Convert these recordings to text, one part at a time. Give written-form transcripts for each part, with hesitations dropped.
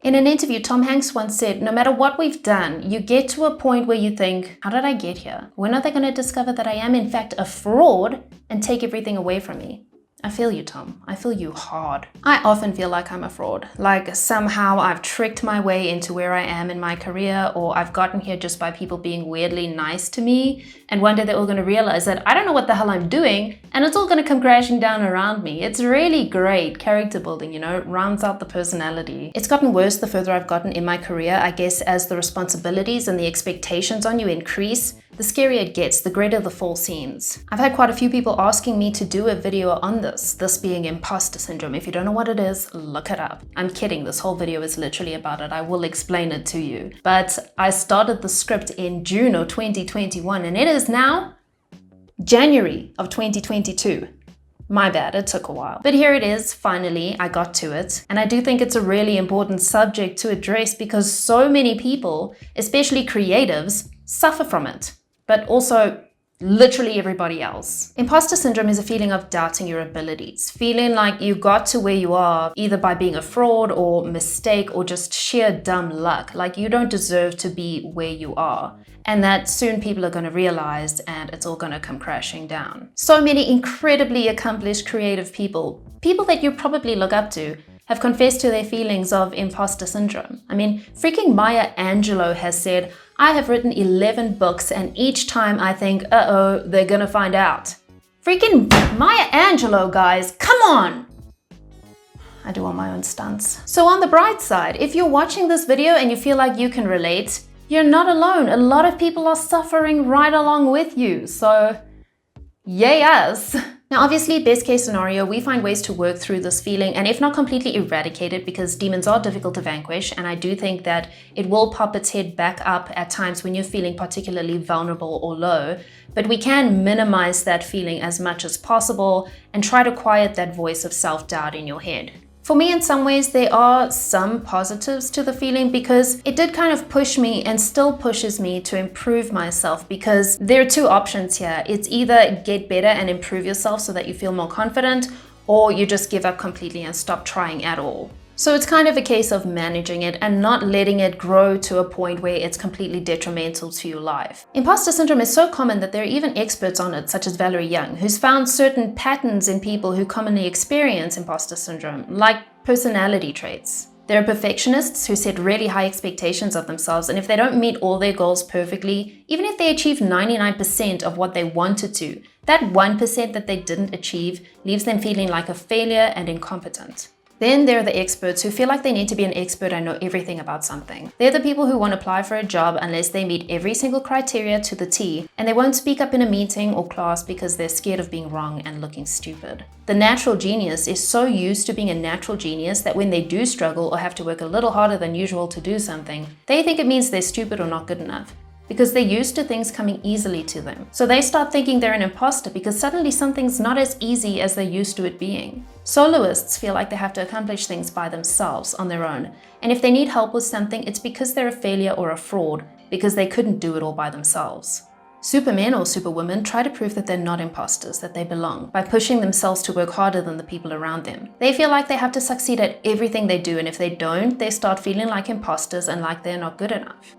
In an interview, Tom Hanks once said, no matter what we've done, you get to a point where you think, how did I get here? When are they going to discover that I am in fact a fraud and take everything away from me? I feel you, Tom. I feel you hard. I often feel like I'm a fraud. Like somehow I've tricked my way into where I am in my career, or I've gotten here just by people being weirdly nice to me. And one day they're all going to realize that I don't know what the hell I'm doing, and it's all going to come crashing down around me. It's really great character building, you know, rounds out the personality. It's gotten worse the further I've gotten in my career, I guess, as the responsibilities and the expectations on you increase. The scarier it gets, the greater the fall seems. I've had quite a few people asking me to do a video on this being imposter syndrome. If you don't know what it is, look it up. I'm kidding, this whole video is literally about it. I will explain it to you. But I started the script in June of 2021 and it is now January of 2022. My bad, it took a while. But here it is, finally, I got to it. And I do think it's a really important subject to address because so many people, especially creatives, suffer from it. But also literally everybody else. Imposter syndrome is a feeling of doubting your abilities, feeling like you got to where you are either by being a fraud or mistake or just sheer dumb luck, like you don't deserve to be where you are. And that soon people are going to realize and it's all going to come crashing down. So many incredibly accomplished creative people that you probably look up to, have confessed to their feelings of imposter syndrome. I mean, freaking Maya Angelou has said, I have written 11 books and each time I think, uh-oh, they're gonna find out. Freaking Maya Angelou, guys, come on! I do all my own stunts. So on the bright side, if you're watching this video and you feel like you can relate, you're not alone. A lot of people are suffering right along with you, so yay us! Now, obviously, best case scenario, we find ways to work through this feeling and if not completely eradicate it, because demons are difficult to vanquish, and I do think that it will pop its head back up at times when you're feeling particularly vulnerable or low, but we can minimize that feeling as much as possible and try to quiet that voice of self-doubt in your head. For me, in some ways, there are some positives to the feeling because it did kind of push me and still pushes me to improve myself, because there are two options here. It's either get better and improve yourself so that you feel more confident, or you just give up completely and stop trying at all. So it's kind of a case of managing it and not letting it grow to a point where it's completely detrimental to your life. Imposter syndrome is so common that there are even experts on it, such as Valerie Young, who's found certain patterns in people who commonly experience imposter syndrome, like personality traits. There are perfectionists who set really high expectations of themselves, and if they don't meet all their goals perfectly, even if they achieve 99% of what they wanted to, that 1% that they didn't achieve leaves them feeling like a failure and incompetent. Then there are the experts who feel like they need to be an expert and know everything about something. They're the people who won't apply for a job unless they meet every single criteria to the T, and they won't speak up in a meeting or class because they're scared of being wrong and looking stupid. The natural genius is so used to being a natural genius that when they do struggle or have to work a little harder than usual to do something, they think it means they're stupid or not good enough, because they're used to things coming easily to them. So they start thinking they're an imposter because suddenly something's not as easy as they're used to it being. Soloists feel like they have to accomplish things by themselves on their own. And if they need help with something, it's because they're a failure or a fraud, because they couldn't do it all by themselves. Supermen or superwomen try to prove that they're not imposters, that they belong, by pushing themselves to work harder than the people around them. They feel like they have to succeed at everything they do, and if they don't, they start feeling like imposters and like they're not good enough.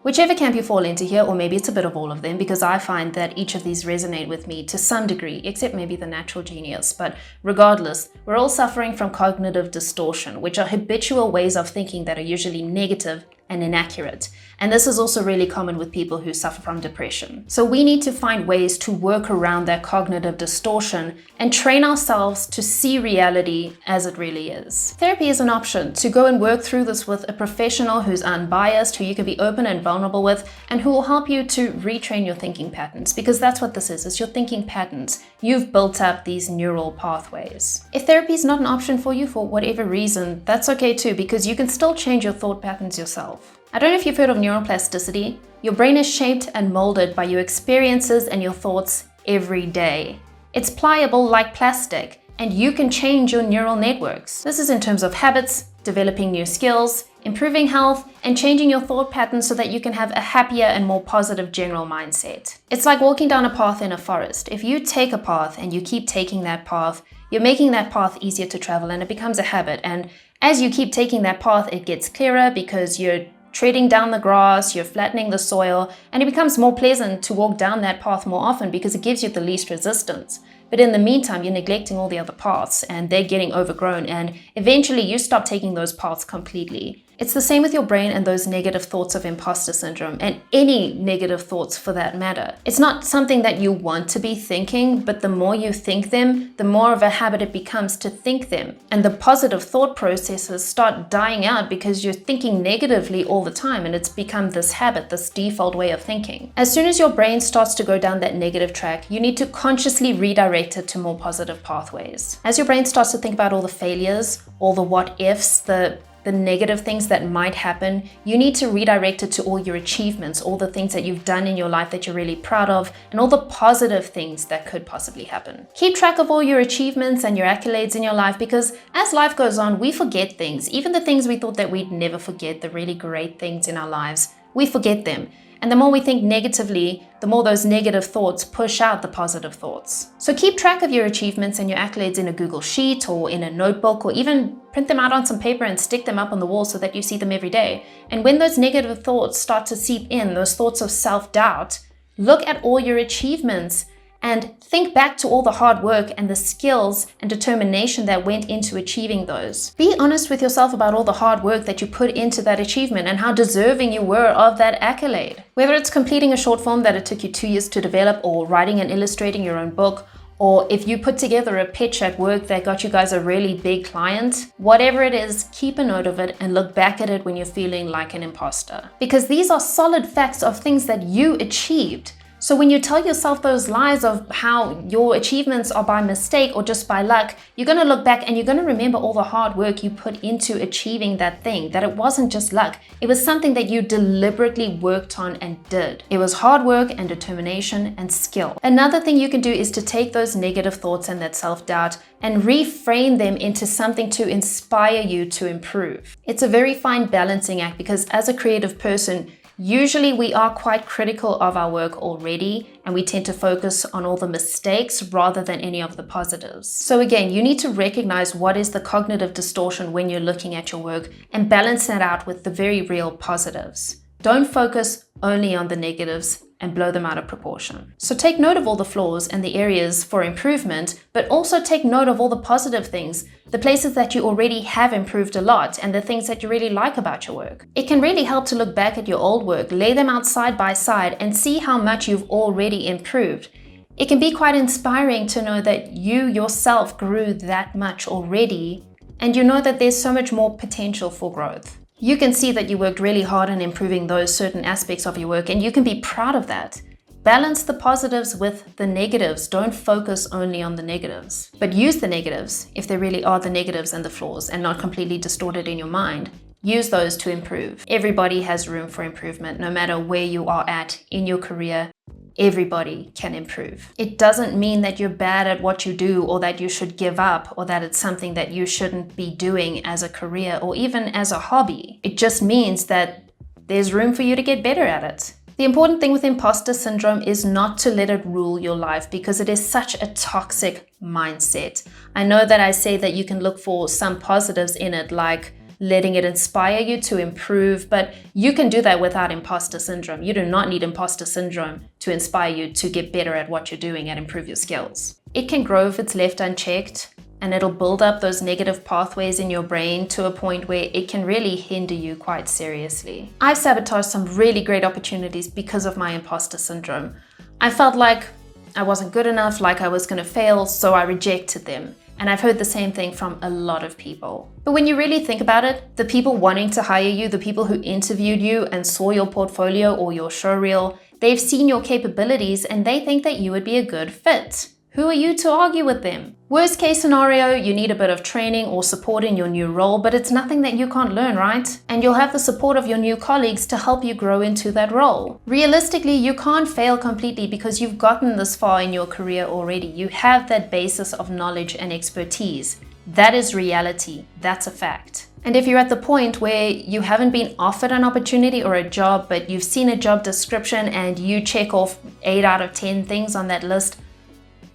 Whichever camp you fall into here, or maybe it's a bit of all of them, because I find that each of these resonate with me to some degree, except maybe the natural genius. But regardless, we're all suffering from cognitive distortion, which are habitual ways of thinking that are usually negative and inaccurate. And this is also really common with people who suffer from depression. So we need to find ways to work around that cognitive distortion and train ourselves to see reality as it really is. Therapy is an option to go and work through this with a professional who's unbiased, who you can be open and vulnerable with, and who will help you to retrain your thinking patterns, because that's what this is, it's your thinking patterns. You've built up these neural pathways. If therapy is not an option for you for whatever reason, that's okay too, because you can still change your thought patterns yourself. I don't know if you've heard of neuroplasticity. Your brain is shaped and molded by your experiences and your thoughts every day. It's pliable like plastic, and you can change your neural networks. This is in terms of habits, developing new skills, improving health, and changing your thought patterns so that you can have a happier and more positive general mindset. It's like walking down a path in a forest. If you take a path and you keep taking that path, you're making that path easier to travel and it becomes a habit. And As you keep taking that path, it gets clearer because you're treading down the grass, you're flattening the soil, and it becomes more pleasant to walk down that path more often because it gives you the least resistance. But in the meantime, you're neglecting all the other paths and they're getting overgrown, and eventually you stop taking those paths completely. It's the same with your brain and those negative thoughts of imposter syndrome, and any negative thoughts for that matter. It's not something that you want to be thinking, but the more you think them, the more of a habit it becomes to think them. And the positive thought processes start dying out because you're thinking negatively all the time, and it's become this habit, this default way of thinking. As soon as your brain starts to go down that negative track, you need to consciously redirect it to more positive pathways. As your brain starts to think about all the failures, all the what ifs, the negative things that might happen, you need to redirect it to all your achievements, all the things that you've done in your life that you're really proud of, and all the positive things that could possibly happen. Keep track of all your achievements and your accolades in your life, because as life goes on, we forget things. Even the things we thought that we'd never forget, the really great things in our lives, we forget them. And the more we think negatively, the more those negative thoughts push out the positive thoughts. So keep track of your achievements and your accolades in a Google Sheet or in a notebook, or even print them out on some paper and stick them up on the wall so that you see them every day. And when those negative thoughts start to seep in, those thoughts of self-doubt, look at all your achievements and think back to all the hard work and the skills and determination that went into achieving those. Be honest with yourself about all the hard work that you put into that achievement and how deserving you were of that accolade. Whether it's completing a short film that it took you 2 years to develop, or writing and illustrating your own book, or if you put together a pitch at work that got you guys a really big client, whatever it is, keep a note of it and look back at it when you're feeling like an imposter. Because these are solid facts of things that you achieved. So when you tell yourself those lies of how your achievements are by mistake or just by luck, you're going to look back and you're going to remember all the hard work you put into achieving that thing, that it wasn't just luck. It was something that you deliberately worked on and did. It was hard work and determination and skill. Another thing you can do is to take those negative thoughts and that self-doubt and reframe them into something to inspire you to improve. It's a very fine balancing act, because as a creative person, usually we are quite critical of our work already, and we tend to focus on all the mistakes rather than any of the positives. So again, you need to recognize what is the cognitive distortion when you're looking at your work and balance that out with the very real positives. Don't focus only on the negatives and blow them out of proportion. So take note of all the flaws and the areas for improvement, but also take note of all the positive things, the places that you already have improved a lot, and the things that you really like about your work. It can really help to look back at your old work, lay them out side by side, and see how much you've already improved. It can be quite inspiring to know that you yourself grew that much already, and you know that there's so much more potential for growth. You can see that you worked really hard on improving those certain aspects of your work, and you can be proud of that. Balance the positives with the negatives. Don't focus only on the negatives, but use the negatives, if they really are the negatives and the flaws, and not completely distorted in your mind. Use those to improve. Everybody has room for improvement, no matter where you are at in your career. Everybody can improve. It doesn't mean that you're bad at what you do, or that you should give up, or that it's something that you shouldn't be doing as a career or even as a hobby. It just means that there's room for you to get better at it. The important thing with imposter syndrome is not to let it rule your life, because it is such a toxic mindset. I know that I say that you can look for some positives in it, like letting it inspire you to improve, but you can do that without imposter syndrome. You do not need imposter syndrome to inspire you to get better at what you're doing and improve your skills. It can grow if it's left unchecked, and it'll build up those negative pathways in your brain to a point where it can really hinder you quite seriously. I've sabotaged some really great opportunities because of my imposter syndrome. I felt like I wasn't good enough, like I was going to fail, so I rejected them. And I've heard the same thing from a lot of people. But when you really think about it, the people wanting to hire you, the people who interviewed you and saw your portfolio or your showreel, they've seen your capabilities and they think that you would be a good fit. Who are you to argue with them? Worst case scenario, you need a bit of training or support in your new role, but it's nothing that you can't learn, right? And you'll have the support of your new colleagues to help you grow into that role. Realistically, you can't fail completely because you've gotten this far in your career already. You have that basis of knowledge and expertise. That is reality. That's a fact. And if you're at the point where you haven't been offered an opportunity or a job, but you've seen a job description and you check off 8 out of 10 things on that list,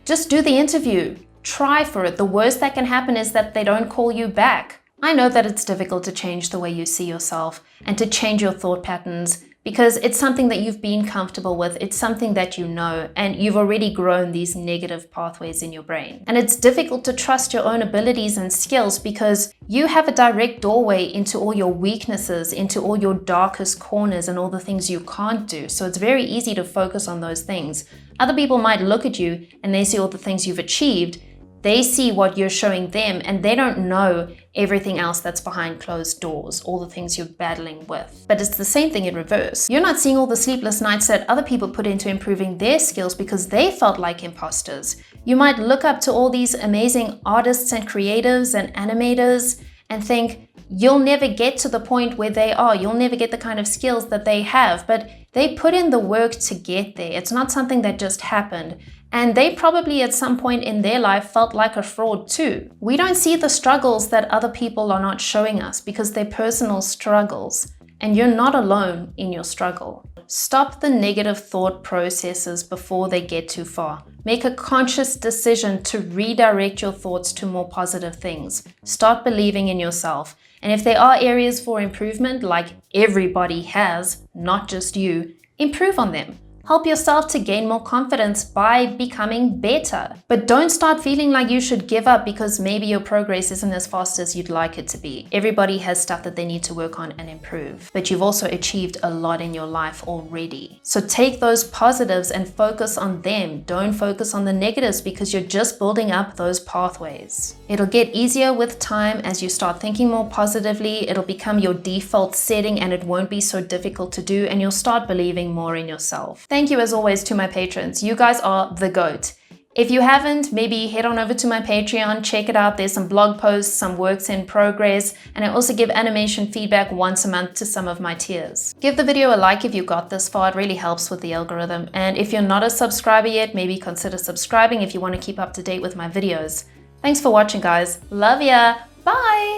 just do the interview. Try for it. The worst that can happen is that they don't call you back. I know that it's difficult to change the way you see yourself and to change your thought patterns because it's something that you've been comfortable with, it's something that you know, and you've already grown these negative pathways in your brain. And it's difficult to trust your own abilities and skills because you have a direct doorway into all your weaknesses, into all your darkest corners and all the things you can't do. So it's very easy to focus on those things. Other people might look at you and they see all the things you've achieved. They see what you're showing them and they don't know everything else that's behind closed doors, all the things you're battling with. But it's the same thing in reverse. You're not seeing all the sleepless nights that other people put into improving their skills because they felt like imposters. You might look up to all these amazing artists and creatives and animators and think, you'll never get to the point where they are. You'll never get the kind of skills that they have, but they put in the work to get there. It's not something that just happened. And they probably at some point in their life felt like a fraud too. We don't see the struggles that other people are not showing us because they're personal struggles. And you're not alone in your struggle. Stop the negative thought processes before they get too far. Make a conscious decision to redirect your thoughts to more positive things. Start believing in yourself. And if there are areas for improvement, like everybody has, not just you, improve on them. Help yourself to gain more confidence by becoming better. But don't start feeling like you should give up because maybe your progress isn't as fast as you'd like it to be. Everybody has stuff that they need to work on and improve. But you've also achieved a lot in your life already. So take those positives and focus on them. Don't focus on the negatives because you're just building up those pathways. It'll get easier with time as you start thinking more positively. It'll become your default setting and it won't be so difficult to do, and you'll start believing more in yourself. Thank you as always to my patrons. You guys are the GOAT. If you haven't, maybe head on over to my Patreon, check it out. There's some blog posts, some works in progress, and I also give animation feedback once a month to some of my tiers. Give the video a like if you got this far. It really helps with the algorithm. And if you're not a subscriber yet, maybe consider subscribing if you want to keep up to date with my videos. Thanks for watching, guys. Love ya. Bye.